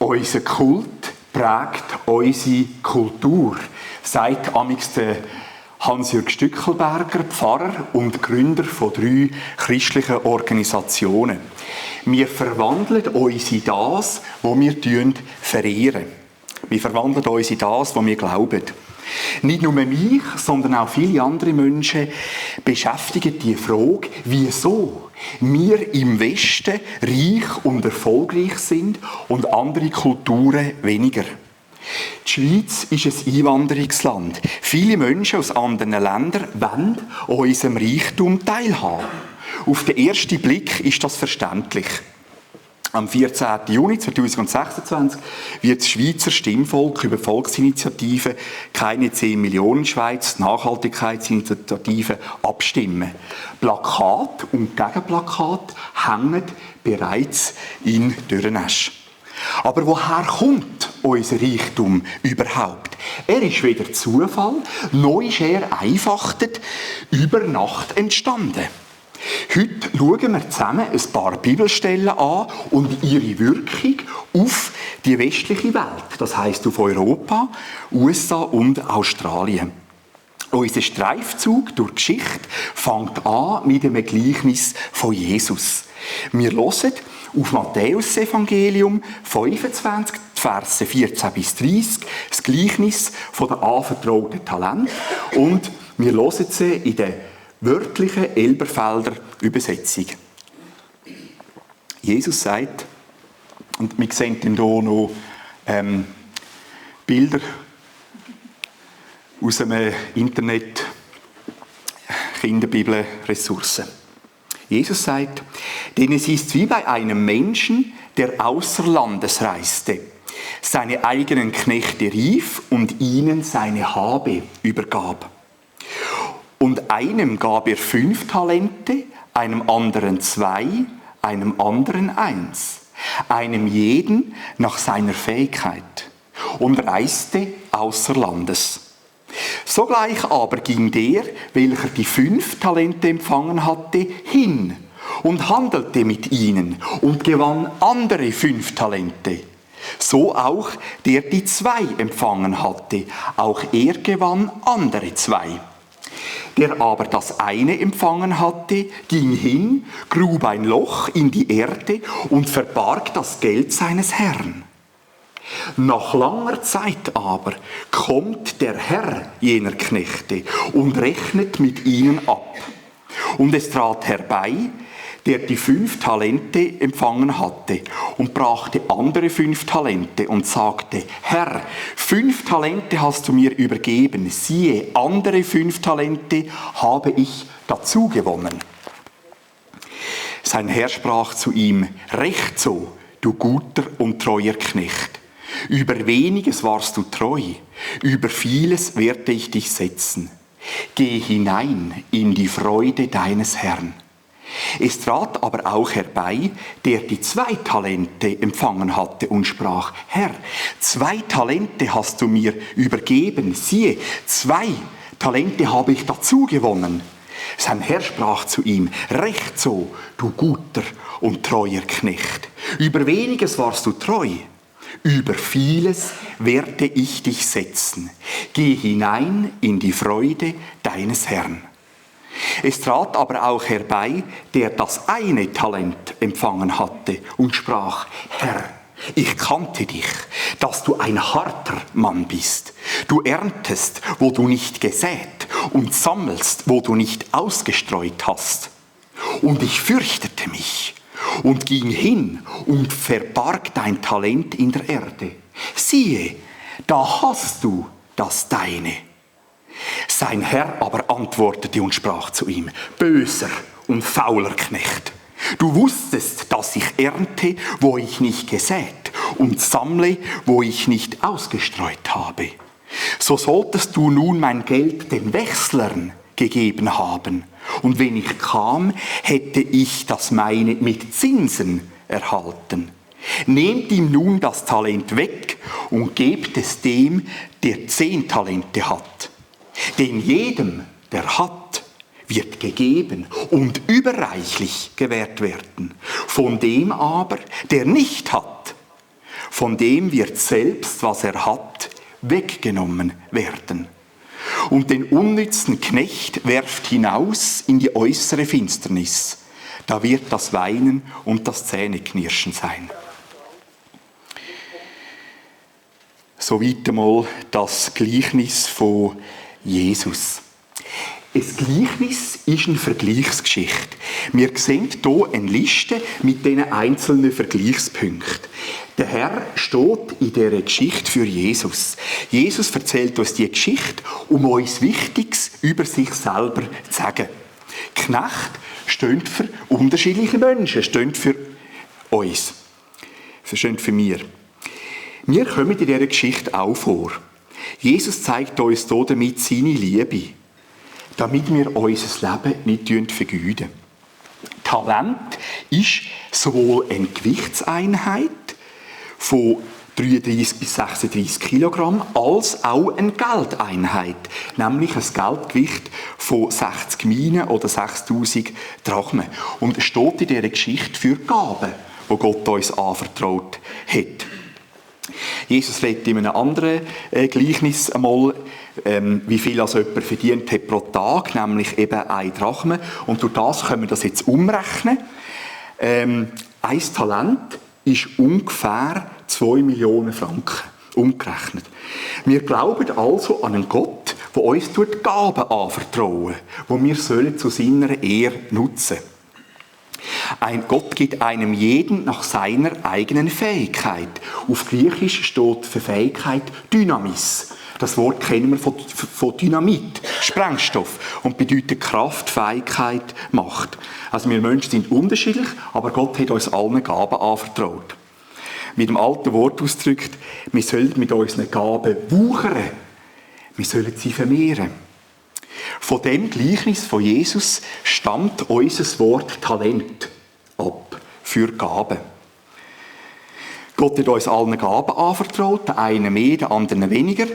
Unser Kult prägt unsere Kultur, sagt amigs der Hans-Jürg Stückelberger, Pfarrer und Gründer von 3 christlichen Organisationen. Wir verwandeln uns in das, was wir verehren. Wir verwandeln uns in das, was wir glauben. Nicht nur mich, sondern auch viele andere Menschen beschäftigen die Frage, wieso wir im Westen reich und erfolgreich sind und andere Kulturen weniger. Die Schweiz ist ein Einwanderungsland. Viele Menschen aus anderen Ländern wollen an unserem Reichtum teilhaben. Auf den ersten Blick ist das verständlich. Am 14. Juni 2026 wird das Schweizer Stimmvolk über Volksinitiative «Keine 10 Millionen Schweiz» Nachhaltigkeitsinitiative abstimmen. Plakat und Gegenplakat hängen bereits in Dürrenesch. Aber woher kommt unser Reichtum überhaupt? Er ist weder Zufall, noch ist er einfach über Nacht entstanden. Heute schauen wir zusammen ein paar Bibelstellen an und ihre Wirkung auf die westliche Welt, das heisst auf Europa, USA und Australien. Unser Streifzug durch die Geschichte fängt an mit dem Gleichnis von Jesus. Wir hören auf Matthäus-Evangelium 25, Verse 14 bis 30, das Gleichnis von den anvertrauten Talenten und wir hören sie in der wörtliche Elberfelder Übersetzung. Jesus sagt, und wir sehen hier noch Bilder aus einem Internet Kinderbibel-Ressourcen. Jesus sagt, denn es ist wie bei einem Menschen, der außer Landes reiste, seine eigenen Knechte rief und ihnen seine Habe übergab. Und einem gab er 5 Talente, einem anderen 2, einem anderen 1, einem jeden nach seiner Fähigkeit und reiste außer Landes. Sogleich aber ging der, welcher die 5 Talente empfangen hatte, hin und handelte mit ihnen und gewann andere 5 Talente. So auch der die 2 empfangen hatte, auch er gewann andere 2. Der aber das eine empfangen hatte, ging hin, grub ein Loch in die Erde und verbarg das Geld seines Herrn. Nach langer Zeit aber kommt der Herr jener Knechte und rechnet mit ihnen ab. Und es trat herbei, der die 5 Talente empfangen hatte und brachte andere 5 Talente und sagte, Herr, 5 Talente hast du mir übergeben, siehe, andere 5 Talente habe ich dazu gewonnen. Sein Herr sprach zu ihm, recht so, du guter und treuer Knecht. Über weniges warst du treu, über vieles werde ich dich setzen. Geh hinein in die Freude deines Herrn. Es trat aber auch herbei, der die 2 Talente empfangen hatte und sprach, Herr, 2 Talente hast du mir übergeben, siehe, 2 Talente habe ich dazu gewonnen. Sein Herr sprach zu ihm, recht so, du guter und treuer Knecht. Über weniges warst du treu, über vieles werde ich dich setzen. Geh hinein in die Freude deines Herrn. Es trat aber auch herbei, der das eine Talent empfangen hatte und sprach, Herr, ich kannte dich, dass du ein harter Mann bist. Du erntest, wo du nicht gesät und sammelst, wo du nicht ausgestreut hast. Und ich fürchtete mich und ging hin und verbarg dein Talent in der Erde. Siehe, da hast du das Deine. Sein Herr aber antwortete und sprach zu ihm, böser und fauler Knecht, du wusstest, dass ich ernte, wo ich nicht gesät, und sammle, wo ich nicht ausgestreut habe. So solltest du nun mein Geld den Wechslern gegeben haben, und wenn ich kam, hätte ich das meine mit Zinsen erhalten. Nehmt ihm nun das Talent weg und gebt es dem, der 10 Talente hat. Denn jedem, der hat, wird gegeben und überreichlich gewährt werden. Von dem aber, der nicht hat, Von dem wird selbst, was er hat, weggenommen werden. Und den unnützen Knecht werft hinaus in die äußere Finsternis. Da wird das Weinen und das Zähneknirschen sein. Soweit einmal das Gleichnis von Jesus. Ein Gleichnis ist eine Vergleichsgeschichte. Wir sehen hier eine Liste mit diesen einzelnen Vergleichspunkten. Der Herr steht in dieser Geschichte für Jesus. Jesus erzählt uns die Geschichte, um uns Wichtiges über sich selber zu sagen. Knecht stehen für unterschiedliche Menschen, stehen für uns, stehen für mir. Wir kommen in dieser Geschichte auch vor. Jesus zeigt uns hier damit seine Liebe, damit wir unser Leben nicht vergeuden. Talent ist sowohl eine Gewichtseinheit von 33 bis 36 Kilogramm als auch eine Geldeinheit, nämlich ein Geldgewicht von 60 Minen oder 6000 Drachmen. Und es steht in dieser Geschichte für Gaben, die Gott uns anvertraut hat. Jesus redet in einem anderen Gleichnis einmal, wie viel also jemand verdient hat pro Tag, nämlich eben 1 Drachme. Und durch das können wir das jetzt umrechnen. Ein Talent ist ungefähr 2 Millionen Franken, umgerechnet. Wir glauben also an einen Gott, der uns Gaben anvertrauen, die wir zu seiner Ehre nutzen sollen. Ein Gott gibt einem jeden nach seiner eigenen Fähigkeit. Auf Griechisch steht für Fähigkeit Dynamis. Das Wort kennen wir von Dynamit, Sprengstoff, und bedeutet Kraft, Fähigkeit, Macht. Also wir Menschen sind unterschiedlich, aber Gott hat uns allen Gaben anvertraut. Mit dem alten Wort ausgedrückt, wir sollen mit unseren Gaben wuchern. Wir sollen sie vermehren. Von dem Gleichnis von Jesus stammt unser Wort Talent ab, für Gaben. Gott hat uns allen Gaben anvertraut, der einen mehr, der anderen weniger,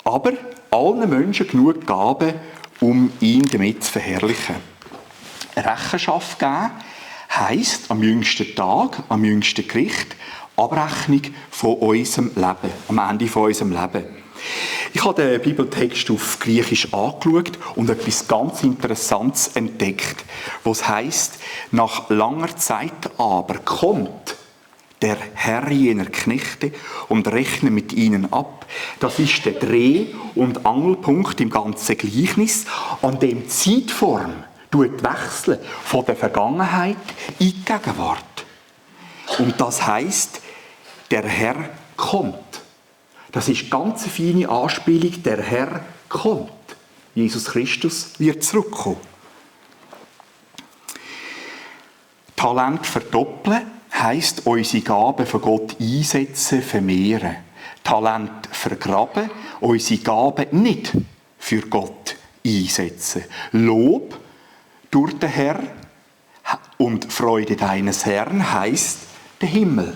aber allen Menschen genug Gaben, um ihn damit zu verherrlichen. Rechenschaft geben heisst am jüngsten Tag, am jüngsten Gericht, Abrechnung von unserem Leben, am Ende von unserem Leben. Ich habe den Bibeltext auf Griechisch angeschaut und etwas ganz Interessantes entdeckt, was heisst: Nach langer Zeit aber kommt der Herr jener Knechte und rechnet mit ihnen ab. Das ist der Dreh- und Angelpunkt im ganzen Gleichnis, an dem die Zeitform wechselt von der Vergangenheit in die Gegenwart. Und das heisst, der Herr kommt. Das ist ganz eine feine Anspielung, der Herr kommt. Jesus Christus wird zurückkommen. Talent verdoppeln heisst, unsere Gaben von Gott einsetzen, vermehren. Talent vergraben, unsere Gaben nicht für Gott einsetzen. Lob durch den Herrn und Freude deines Herrn heisst der Himmel.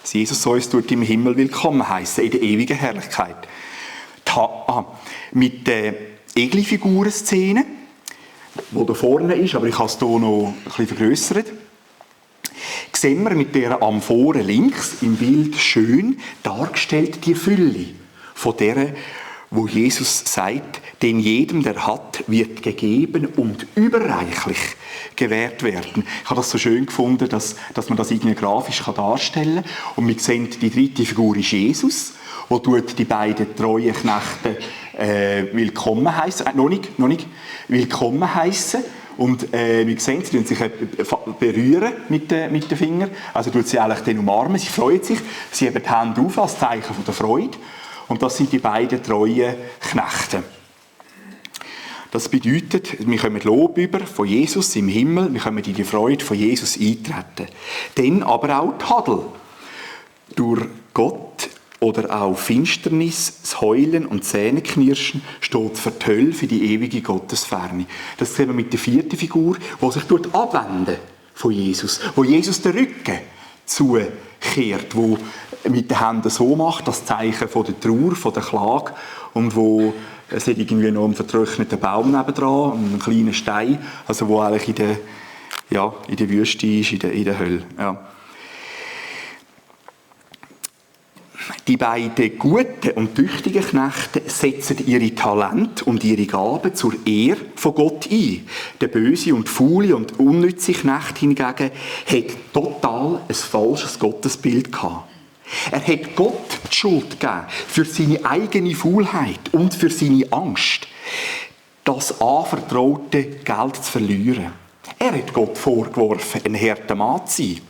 Dass Jesus uns im Himmel willkommen heißen, in der ewigen Herrlichkeit. Mit der Egli-Figuren-Szene, die da vorne ist, aber ich habe es hier noch ein bisschen vergrössert, sehen wir mit dieser Amphore links im Bild schön dargestellt die Fülle von der, wo Jesus sagt, denn jedem, der hat, wird gegeben und überreichlich gewährt werden. Ich habe das so schön gefunden, dass man das irgendwie grafisch darstellen kann. Und wir sehen, die dritte Figur ist Jesus, wo die beiden treuen Knechte willkommen heißen, noch nicht willkommen heißen. Und wir sehen, sie sich berühren mit den Fingern, also tut sie eigentlich den umarmen, sie freuen sich, sie heben die Hände auf als Zeichen von der Freude. Und das sind die beiden treuen Knechte. Das bedeutet, wir kommen Lob über von Jesus im Himmel, wir können in die Freude von Jesus eintreten. Dann aber auch die Tadel. Durch Gott oder auch Finsternis, das Heulen und Zähneknirschen steht für die Hölle, für die ewige Gottesferne. Das sehen wir mit der vierten Figur, die sich abwenden von Jesus, wo Jesus den Rücken zukehrt, wo mit den Händen so macht, das Zeichen von der Trauer, von der Klage, und wo es hat irgendwie noch einen vertrockneten Baum nebendran, einen kleinen Stein, also wo eigentlich in der Wüste ist, in der Hölle. Ja. Die beiden guten und tüchtigen Knechte setzen ihre Talente und ihre Gaben zur Ehre von Gott ein. Der böse und faule und unnütze Knecht hingegen hat total ein falsches Gottesbild gehabt. Er hat Gott die Schuld gegeben für seine eigene Faulheit und für seine Angst, das anvertraute Geld zu verlieren. Er hat Gott vorgeworfen, ein harter Mann zu sein.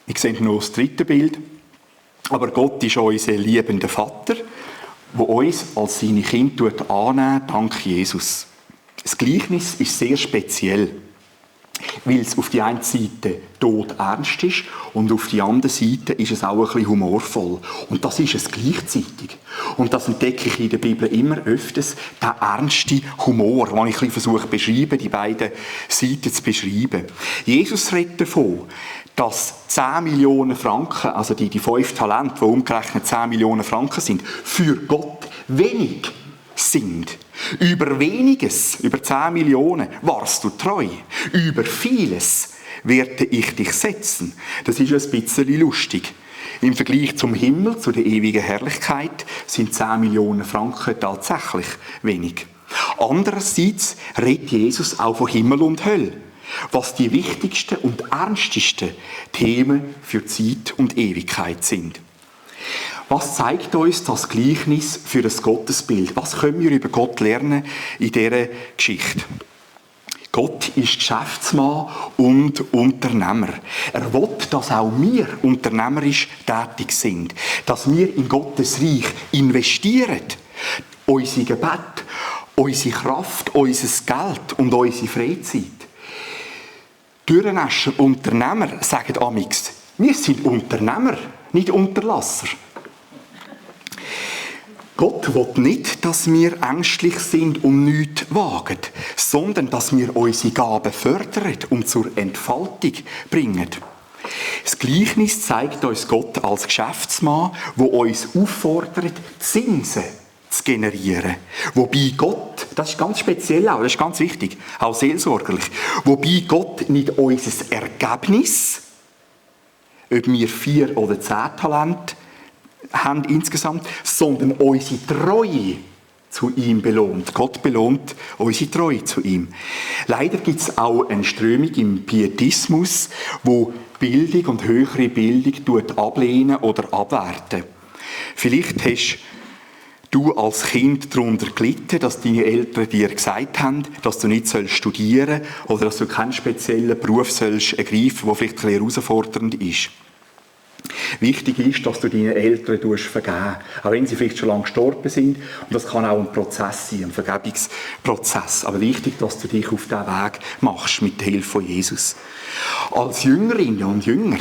Wir sehen noch das dritte Bild. Aber Gott ist unser liebender Vater, der uns als seine Kinder annehmen, dank Jesus. Das Gleichnis ist sehr speziell, weil es auf die eine Seite tot ernst ist und auf die andere Seite ist es auch ein bisschen humorvoll. Und das ist es gleichzeitig. Und das entdecke ich in der Bibel immer öfters, der ernste Humor, den ich ein bisschen versuche zu beschreiben, die beiden Seiten zu beschreiben. Jesus redet davon, dass 10 Millionen Franken, also die 5 Talente, die umgerechnet 10 Millionen Franken sind, für Gott wenig sind. Über weniges, über 10 Millionen, warst du treu. Über vieles werde ich dich setzen. Das ist ein bisschen lustig. Im Vergleich zum Himmel, zu der ewigen Herrlichkeit, sind 10 Millionen Franken tatsächlich wenig. Andererseits redet Jesus auch von Himmel und Hölle, was die wichtigsten und ernstesten Themen für Zeit und Ewigkeit sind. Was zeigt uns das Gleichnis für das Gottesbild? Was können wir über Gott lernen in dieser Geschichte? Gott ist Geschäftsmann und Unternehmer. Er will, dass auch wir unternehmerisch tätig sind. Dass wir in Gottes Reich investieren. Unser Gebet, unsere Kraft, unser Geld und unsere Freizeit. Dürrenäscher Unternehmer sagen amix, wir sind Unternehmer, nicht Unterlasser. Gott will nicht, dass wir ängstlich sind und nichts wagen, sondern dass wir unsere Gaben fördern und zur Entfaltung bringen. Das Gleichnis zeigt uns Gott als Geschäftsmann, der uns auffordert, Zinsen zu generieren. Wobei Gott, das ist ganz speziell auch, das ist ganz wichtig, auch seelsorgerlich, wobei Gott nicht unser Ergebnis, ob wir 4 oder 10 Talente haben insgesamt, sondern unsere Treue zu ihm belohnt. Gott belohnt unsere Treue zu ihm. Leider gibt es auch eine Strömung im Pietismus, wo Bildung und höhere Bildung ablehnen oder abwerten. Vielleicht hast du als Kind darunter gelitten, dass deine Eltern dir gesagt haben, dass du nicht studieren sollst oder dass du keinen speziellen Beruf sollst ergreifen, der vielleicht ein bisschen herausfordernd ist. Wichtig ist, dass du deinen Eltern vergeben, auch wenn sie vielleicht schon lange gestorben sind. Und das kann auch ein Prozess sein, ein Vergebungsprozess. Aber wichtig, dass du dich auf diesen Weg machst mit der Hilfe von Jesus. Als Jüngerinnen und Jünger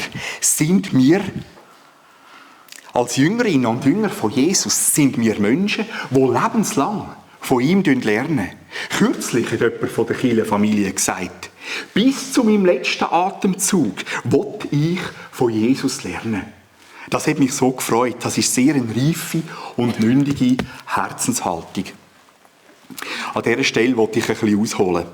von Jesus sind wir Menschen, die lebenslang von ihm lernen. Kürzlich hat jemand von der Kirchenfamilie gesagt, bis zu meinem letzten Atemzug will ich von Jesus lernen. Das hat mich so gefreut. Das ist sehr eine reife und mündige Herzenshaltung. An dieser Stelle wollte ich ein bisschen ausholen.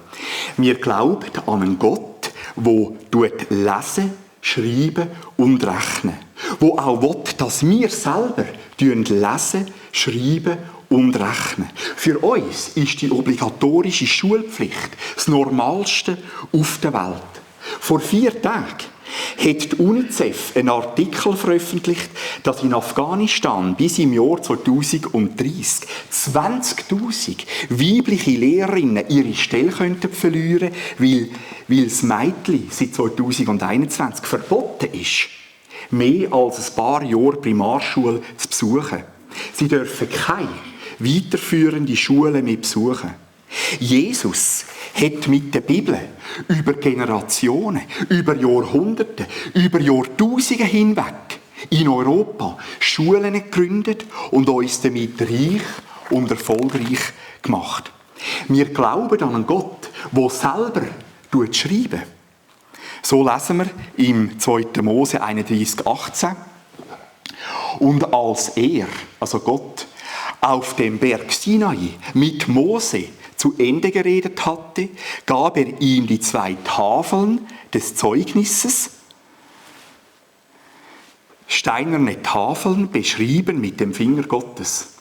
Wir glauben an einen Gott, der lesen, schreiben und rechnen. Der auch will, dass wir selber lesen, schreiben und rechnen. Für uns ist die obligatorische Schulpflicht das Normalste auf der Welt. Vor 4 Tagen hat die UNICEF einen Artikel veröffentlicht, dass in Afghanistan bis im Jahr 2030 20'000 weibliche Lehrerinnen ihre Stelle verlieren könnten, weil das Mädchen seit 2021 verboten ist, mehr als ein paar Jahre Primarschule zu besuchen. Sie dürfen keine weiterführende Schulen mehr besuchen. Jesus hat mit der Bibel über Generationen, über Jahrhunderte, über Jahrtausende hinweg in Europa Schulen gegründet und uns damit reich und erfolgreich gemacht. Wir glauben an einen Gott, der selber schreibt. So lesen wir im 2. Mose 31,18. Und als er, also Gott, auf dem Berg Sinai mit Mose zu Ende geredet hatte, gab er ihm die 2 Tafeln des Zeugnisses, steinerne Tafeln beschrieben mit dem Finger Gottes.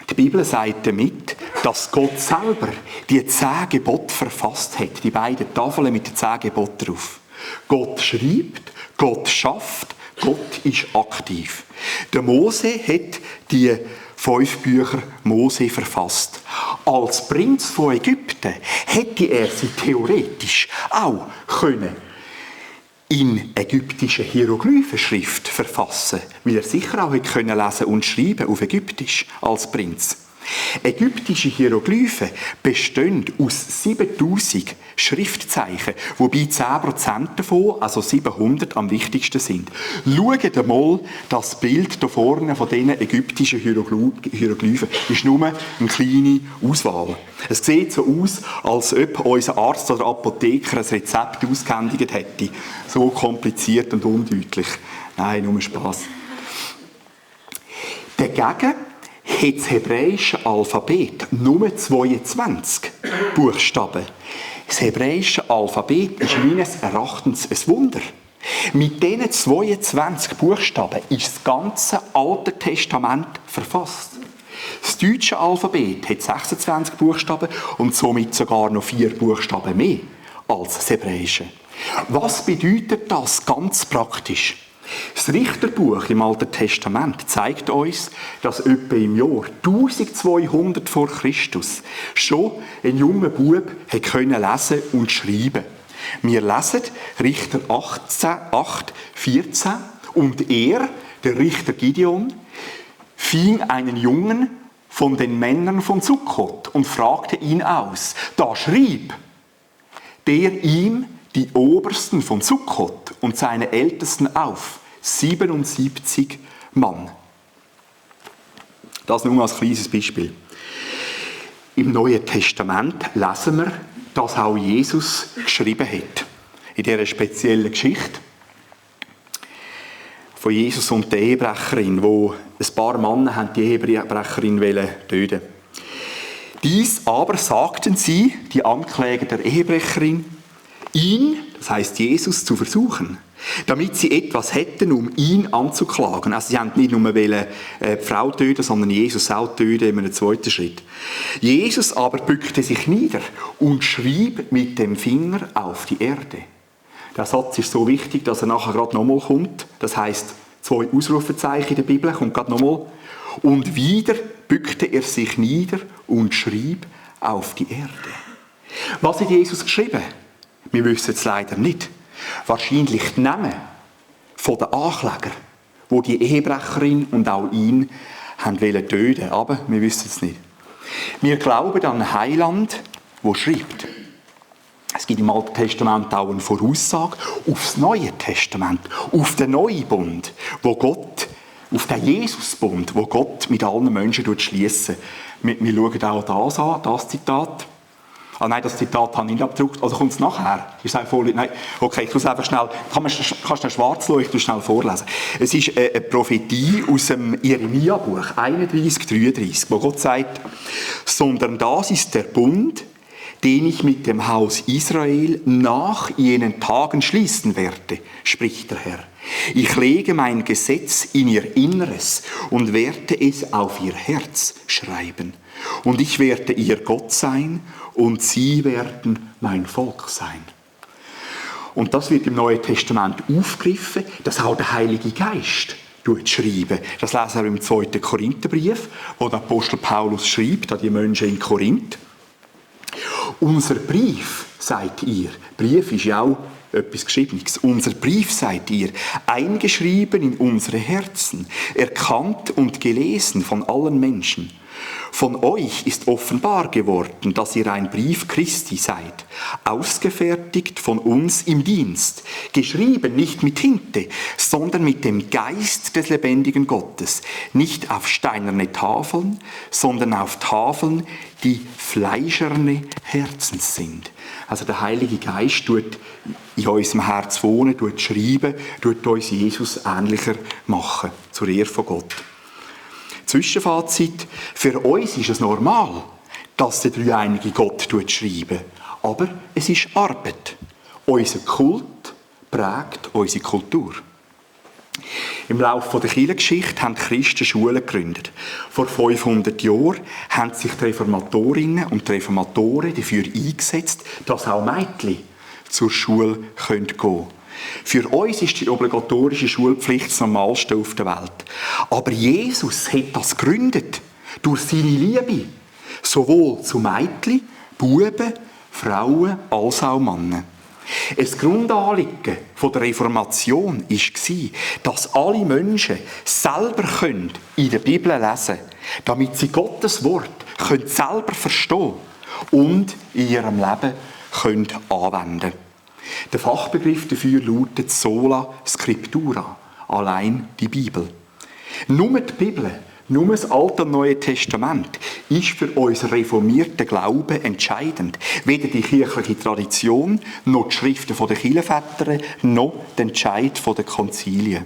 Die Bibel sagt damit, dass Gott selber die 10 Gebote verfasst hat, die beiden Tafeln mit den 10 Geboten drauf. Gott schreibt, Gott schafft, Gott ist aktiv. Der Mose hat die 5 Bücher Mose verfasst. Als Prinz von Ägypten hätte er sie theoretisch auch in ägyptischer Hieroglyphenschrift verfassen, weil er sicher auch hätte lesen und schreiben auf Ägyptisch als Prinz. Ägyptische Hieroglyphen bestehen aus 7000 Schriftzeichen, wobei 10% davon, also 700, am wichtigsten sind. Schaut einmal das Bild hier vorne von diesen ägyptischen Hieroglyphen. Das ist nur eine kleine Auswahl. Es sieht so aus, als ob unser Arzt oder Apotheker ein Rezept ausgehändigt hätte. So kompliziert und undeutlich. Nein, nur Spass. Dagegen hat das hebräische Alphabet nur 22 Buchstaben. Das hebräische Alphabet ist meines Erachtens ein Wunder. Mit diesen 22 Buchstaben ist das ganze Alte Testament verfasst. Das deutsche Alphabet hat 26 Buchstaben und somit sogar noch 4 Buchstaben mehr als das hebräische. Was bedeutet das ganz praktisch? Das Richterbuch im Alten Testament zeigt uns, dass etwa im Jahr 1200 vor Christus schon ein junger Bub lesen und schreiben. Wir lesen Richter 8,14 und er, der Richter Gideon, fing einen Jungen von den Männern von Sukkot und fragte ihn aus. Da schrieb der ihm die Obersten von Sukkot und seine Ältesten auf. 77 Mann. Das nur als kleines Beispiel. Im Neuen Testament lesen wir, dass auch Jesus geschrieben hat. In dieser speziellen Geschichte von Jesus und der Ehebrecherin, wo ein paar Männer haben die Ehebrecherin töten wollten. Dies aber sagten sie, die Ankläger der Ehebrecherin, ihn, das heisst Jesus, zu versuchen, damit sie etwas hätten, um ihn anzuklagen. Also sie haben nicht nur die Frau töten, sondern Jesus auch töten in einem zweiten Schritt. Jesus aber bückte sich nieder und schrieb mit dem Finger auf die Erde. Der Satz ist so wichtig, dass er nachher gerade nochmal kommt. Das heisst, 2 Ausrufezeichen in der Bibel, kommt gerade nochmal. Und wieder bückte er sich nieder und schrieb auf die Erde. Was hat Jesus geschrieben? Wir wissen es leider nicht. Wahrscheinlich die Namen von den Anklägern, die die Ehebrecherin und auch ihn töten wollten. Aber wir wissen es nicht. Wir glauben an einen Heiland, der schreibt. Es gibt im Alten Testament auch eine Voraussage auf das Neue Testament, auf den neuen Bund, wo Gott, auf den Jesusbund, wo Gott mit allen Menschen schliessen. Wir schauen auch das an, das Zitat. Ah nein, das Zitat habe ich nicht abgedruckt. Also kommt es nachher? Ich sage vorhin, nein. Okay, ich tue es einfach schnell. Kannst du schwarz lassen? Ich tue es schnell vorlesen. Es ist eine Prophetie aus dem Jeremia-Buch 31,33, wo Gott sagt, sondern das ist der Bund, den ich mit dem Haus Israel nach jenen Tagen schließen werde, spricht der Herr. Ich lege mein Gesetz in ihr Inneres und werde es auf ihr Herz schreiben. Und ich werde ihr Gott sein und sie werden mein Volk sein. Und das wird im Neuen Testament aufgegriffen, dass auch der Heilige Geist schreiben. Das lesen wir im 2. Korintherbrief, wo der Apostel Paulus schreibt an die Menschen in Korinth. Unser Brief, sagt ihr, Brief ist ja auch etwas Geschriebenes. Unser Brief, seid ihr, eingeschrieben in unsere Herzen, erkannt und gelesen von allen Menschen. Von euch ist offenbar geworden, dass ihr ein Brief Christi seid, ausgefertigt von uns im Dienst, geschrieben nicht mit Tinte, sondern mit dem Geist des lebendigen Gottes, nicht auf steinerne Tafeln, sondern auf Tafeln, die fleischerne Herzens sind. Also der Heilige Geist tut in unserem Herz wohnen, tut schreiben, tut uns Jesus ähnlicher machen, zur Ehre von Gott. Zwischenfazit, für uns ist es normal, dass der dreieinige Gott schreibt. Aber es ist Arbeit. Unser Kult prägt unsere Kultur. Im Laufe der Kirchengeschichte haben die Christen Schulen gegründet. Vor 500 Jahren haben sich die Reformatorinnen und die Reformatoren dafür eingesetzt, dass auch Mädchen zur Schule gehen können. Für uns ist die obligatorische Schulpflicht das Normalste auf der Welt. Aber Jesus hat das gegründet durch seine Liebe. Sowohl zu Mädchen, Buben, Frauen als auch Männer. Ein Grundanliegen der Reformation war, dass alle Menschen selber in der Bibel lesen können, damit sie Gottes Wort selber verstehen und in ihrem Leben anwenden können. Der Fachbegriff dafür lautet Sola Scriptura, allein die Bibel. Nur die Bibel, nur das Alte und Neue Testament ist für unseren reformierten Glauben entscheidend. Weder die kirchliche Tradition, noch die Schriften der Kirchenväter, noch der Entscheid der Konzilien.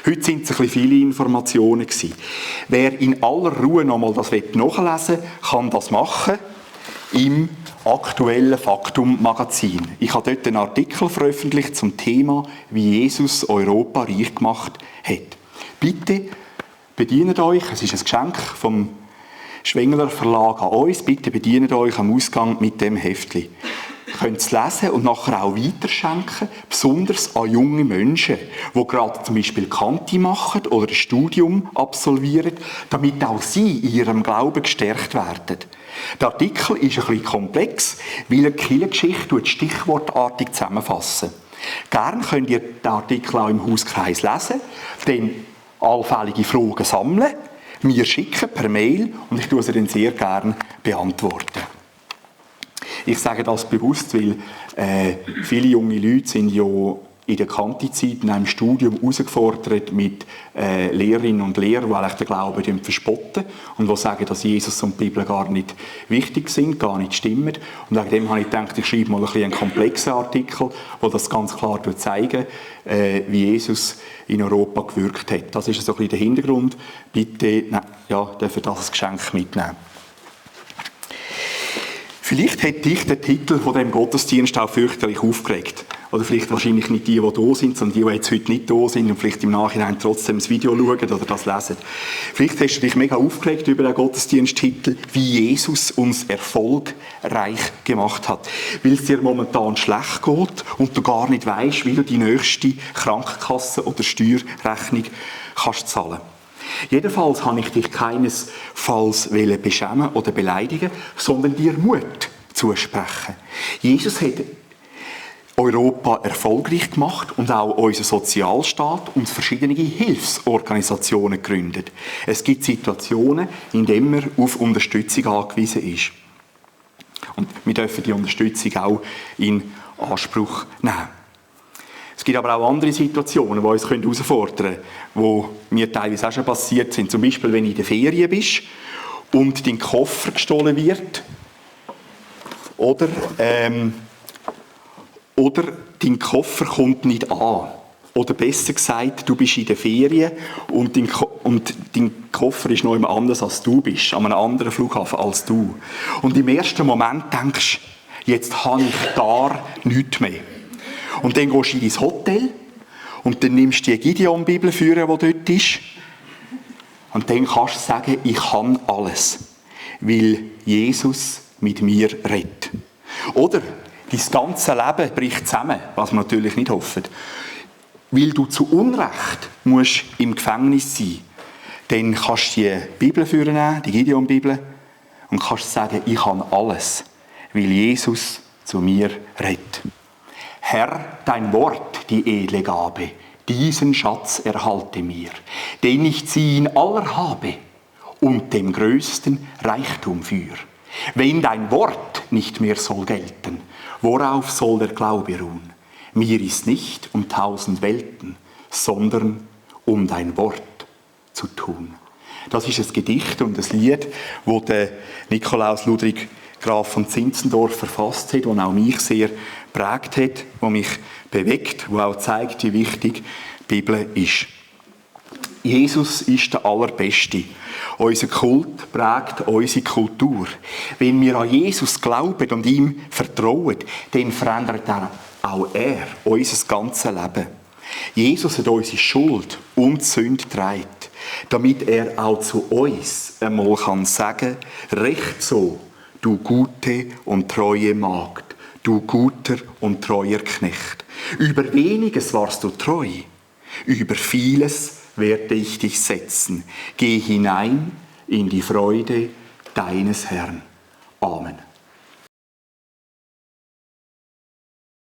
Heute sind es ein bisschen viele Informationen gewesen. Wer in aller Ruhe nochmal das nachlesen will, kann das machen im aktuellen Faktum-Magazin. Ich habe dort einen Artikel veröffentlicht zum Thema, wie Jesus Europa reich gemacht hat. Bitte bedient euch, es ist ein Geschenk vom Schwengler Verlag an uns, bitte bedient euch am Ausgang mit dem Heftli. Ihr könnt es lesen und nachher auch weiterschenken, besonders an junge Menschen, die gerade zum Beispiel Kanti machen oder ein Studium absolvieren, damit auch sie in ihrem Glauben gestärkt werden. Der Artikel ist ein bisschen komplex, weil er die Kirchengeschichte stichwortartig zusammenfassen. Gerne könnt ihr den Artikel auch im Hauskreis lesen, dann allfällige Fragen sammeln, mir schicken per Mail und ich tue sie dann sehr gerne beantworten. Ich sage das bewusst, weil viele junge Leute sind ja in der Kanti-Zeit in einem Studium herausgefordert mit Lehrerinnen und Lehrern, die eigentlich den Glauben verspotten und die sagen, dass Jesus und die Bibel gar nicht wichtig sind, gar nicht stimmen. Und wegen dem habe ich gedacht, ich schreibe mal ein bisschen einen komplexen Artikel, der das ganz klar zeigt, wie Jesus in Europa gewirkt hat. Das ist so ein bisschen der Hintergrund. Bitte, dürft ihr das als Geschenk mitnehmen. Vielleicht hat dich der Titel von dem Gottesdienst auch fürchterlich aufgeregt. Oder vielleicht wahrscheinlich nicht die da sind, sondern die jetzt heute nicht da sind und vielleicht im Nachhinein trotzdem das Video schauen oder das lesen. Vielleicht hast du dich mega aufgeregt über den Gottesdiensttitel, wie Jesus uns erfolgreich gemacht hat. Weil es dir momentan schlecht geht und du gar nicht weisst, wie du die nächste Krankenkasse- oder Steuerrechnung kannst zahlen. Jedenfalls habe ich dich keinesfalls beschämen oder beleidigen, sondern dir Mut zusprechen. Jesus hat Europa erfolgreich gemacht und auch unseren Sozialstaat und verschiedene Hilfsorganisationen gegründet. Es gibt Situationen, in denen man auf Unterstützung angewiesen ist. Und wir dürfen die Unterstützung auch in Anspruch nehmen. Es gibt aber auch andere Situationen, die uns herausfordern können, die mir teilweise auch schon passiert sind. Zum Beispiel, wenn du in der Ferien bist und dein Koffer gestohlen wird oder dein Koffer kommt nicht an. Oder besser gesagt, du bist in der Ferien und dein Koffer ist noch jemand anders als du bist, an einem anderen Flughafen als du. Und im ersten Moment denkst du, jetzt habe ich gar nichts mehr. Und dann gehst du in dein Hotel und dann nimmst du die Gideon-Bibel für, die dort ist. Und dann kannst du sagen, ich kann alles, weil Jesus mit mir redet. Oder dein ganze Leben bricht zusammen, was wir natürlich nicht hoffen. Weil du zu Unrecht musst im Gefängnis sein, dann kannst du die Bibel führen, die Gideon-Bibel, und kannst sagen, ich kann alles, weil Jesus zu mir redet. Herr, dein Wort, die edle Gabe, diesen Schatz erhalte mir, den ich sie in aller habe und dem größten Reichtum für. Wenn dein Wort nicht mehr soll gelten, worauf soll der Glaube ruhen? Mir ist nicht um 1000 Welten, sondern um dein Wort zu tun. Das ist ein Gedicht und ein Lied, das der Nikolaus Ludwig Graf von Zinzendorf verfasst hat, das auch mich sehr geprägt hat, das mich bewegt, das auch zeigt, wie wichtig die Bibel ist. Jesus ist der Allerbeste. Unser Kult prägt unsere Kultur. Wenn wir an Jesus glauben und ihm vertrauen, dann verändert auch er unser ganzes Leben. Jesus hat unsere Schuld und Sünde getragen, damit er auch zu uns einmal sagen kann, recht so, du gute und treue Magd, du guter und treuer Knecht. Über weniges warst du treu, über vieles werde ich dich setzen. Geh hinein in die Freude deines Herrn. Amen.